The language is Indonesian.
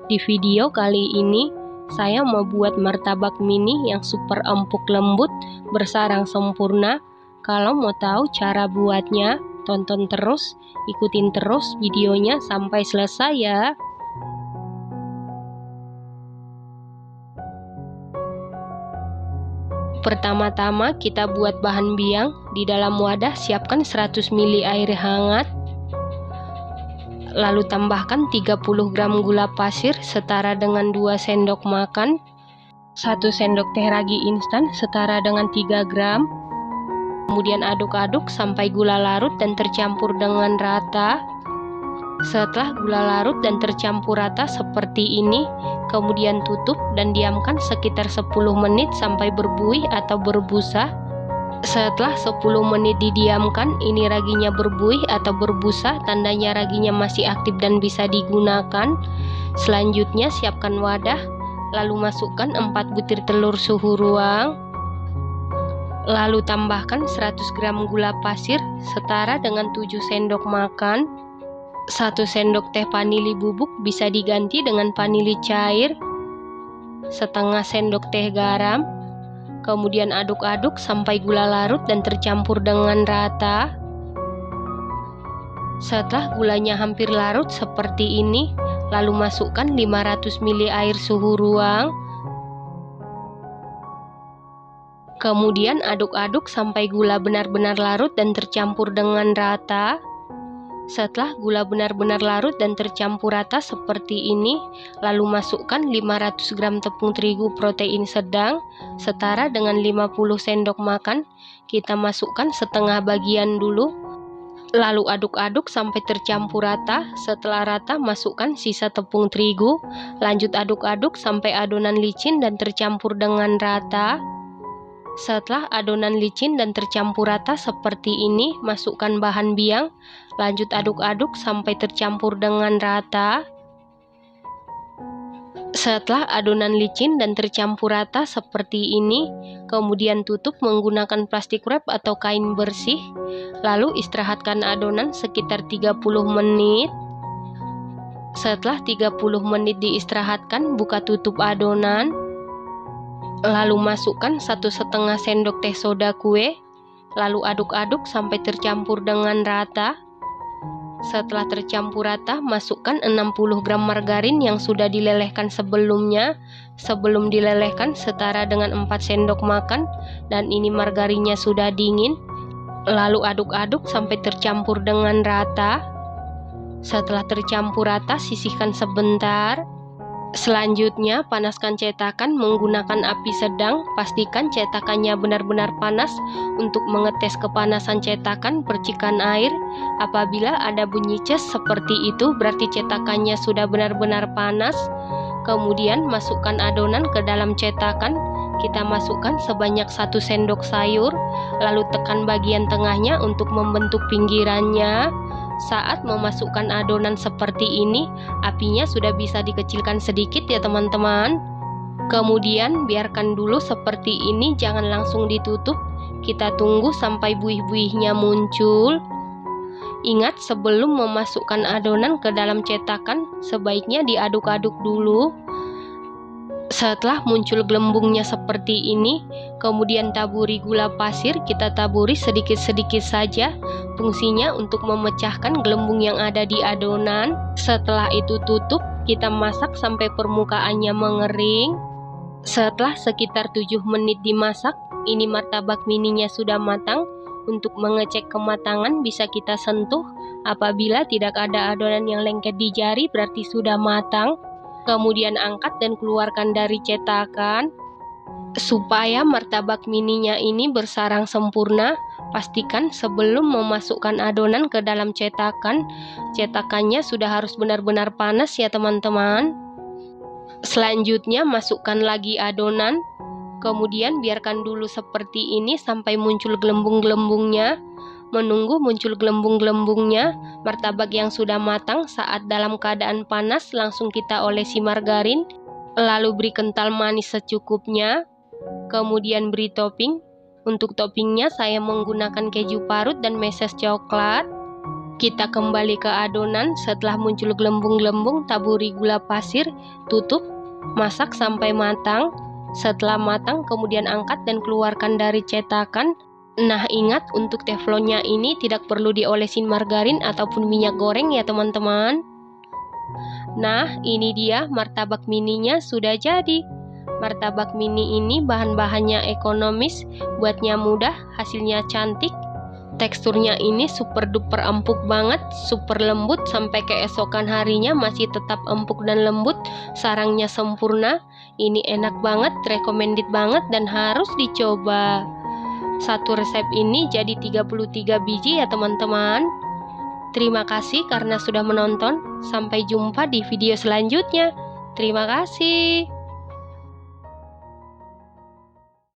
Di video kali ini, saya mau buat martabak mini yang super empuk lembut, bersarang sempurna. Kalau mau tahu cara buatnya, tonton terus, ikutin terus videonya sampai selesai ya. Pertama-tama kita buat bahan biang. Di dalam wadah siapkan 100 ml air hangat. Lalu tambahkan 30 gram gula pasir setara dengan 2 sendok makan, 1 sendok teh ragi instan setara dengan 3 gram. Kemudian aduk-aduk sampai gula larut dan tercampur dengan rata. Setelah gula larut dan tercampur rata seperti ini, kemudian tutup dan diamkan sekitar 10 menit sampai berbuih atau berbusa. Setelah 10 menit didiamkan, ini raginya berbuih atau berbusa, tandanya raginya masih aktif dan bisa digunakan. Selanjutnya siapkan wadah, lalu masukkan 4 butir telur suhu ruang. Lalu tambahkan 100 gram gula pasir setara dengan 7 sendok makan. 1 sendok teh vanili bubuk bisa diganti dengan vanili cair. Setengah sendok teh garam. Kemudian aduk-aduk sampai gula larut dan tercampur dengan rata. Setelah gulanya hampir larut seperti ini, lalu masukkan 500 ml air suhu ruang. Kemudian aduk-aduk sampai gula benar-benar larut dan tercampur dengan rata. Setelah gula benar-benar larut dan tercampur rata seperti ini, lalu masukkan 500 gram tepung terigu protein sedang setara dengan 50 sendok makan. Kita masukkan setengah bagian dulu. Lalu aduk-aduk sampai tercampur rata. Setelah rata, masukkan sisa tepung terigu. Lanjut aduk-aduk sampai adonan licin dan tercampur dengan rata. Setelah adonan licin dan tercampur rata seperti ini, masukkan bahan biang. Lanjut aduk-aduk sampai tercampur dengan rata. Setelah adonan licin dan tercampur rata seperti ini, kemudian tutup menggunakan plastik wrap atau kain bersih. Lalu istirahatkan adonan sekitar 30 menit. Setelah 30 menit diistirahatkan, buka tutup adonan. Lalu masukkan 1,5 sendok teh soda kue. Lalu aduk-aduk sampai tercampur dengan rata. Setelah tercampur rata, masukkan 60 gram margarin yang sudah dilelehkan sebelumnya. Sebelum dilelehkan setara dengan 4 sendok makan, dan ini margarinnya sudah dingin. Lalu aduk-aduk sampai tercampur dengan rata. Setelah tercampur rata, sisihkan sebentar. Selanjutnya, panaskan cetakan menggunakan api sedang. Pastikan cetakannya benar-benar panas. Untuk mengetes kepanasan cetakan, percikan air. Apabila ada bunyi ces seperti itu, berarti cetakannya sudah benar-benar panas. Kemudian, masukkan adonan ke dalam cetakan. Kita masukkan sebanyak 1 sendok sayur. Lalu tekan bagian tengahnya untuk membentuk pinggirannya. Saat memasukkan adonan seperti ini, apinya sudah bisa dikecilkan sedikit ya teman-teman. Kemudian biarkan dulu seperti ini, jangan langsung ditutup. Kita tunggu sampai buih-buihnya muncul. Ingat, sebelum memasukkan adonan ke dalam cetakan, sebaiknya diaduk-aduk dulu. Setelah muncul gelembungnya seperti ini, kemudian taburi gula pasir. Kita taburi sedikit-sedikit saja. Fungsinya untuk memecahkan gelembung yang ada di adonan. Setelah itu tutup, kita masak sampai permukaannya mengering. Setelah sekitar 7 menit dimasak, ini martabak mininya sudah matang. Untuk mengecek kematangan bisa kita sentuh. Apabila tidak ada adonan yang lengket di jari, berarti sudah matang. Kemudian angkat dan keluarkan dari cetakan. Supaya martabak mininya ini bersarang sempurna, pastikan sebelum memasukkan adonan ke dalam cetakan, cetakannya sudah harus benar-benar panas ya teman-teman. Selanjutnya masukkan lagi adonan. Kemudian biarkan dulu seperti ini sampai muncul gelembung-gelembungnya. Menunggu muncul gelembung-gelembungnya, martabak yang sudah matang saat dalam keadaan panas langsung kita olesi margarin. Lalu beri kental manis secukupnya. Kemudian beri topping. Untuk toppingnya saya menggunakan keju parut dan meses coklat. Kita kembali ke adonan. Setelah muncul gelembung-gelembung, taburi gula pasir, tutup, masak sampai matang. Setelah matang, kemudian angkat dan keluarkan dari cetakan. Nah, ingat untuk teflonnya ini tidak perlu diolesin margarin ataupun minyak goreng ya teman-teman. Nah, ini dia martabak mininya sudah jadi. Martabak mini ini bahan-bahannya ekonomis, buatnya mudah, hasilnya cantik. Teksturnya ini super duper empuk banget, super lembut, sampai keesokan harinya masih tetap empuk dan lembut, sarangnya sempurna. Ini enak banget, recommended banget dan harus dicoba. Satu resep ini jadi 33 biji ya teman-teman. Terima kasih karena sudah menonton. Sampai jumpa di video selanjutnya. Terima kasih.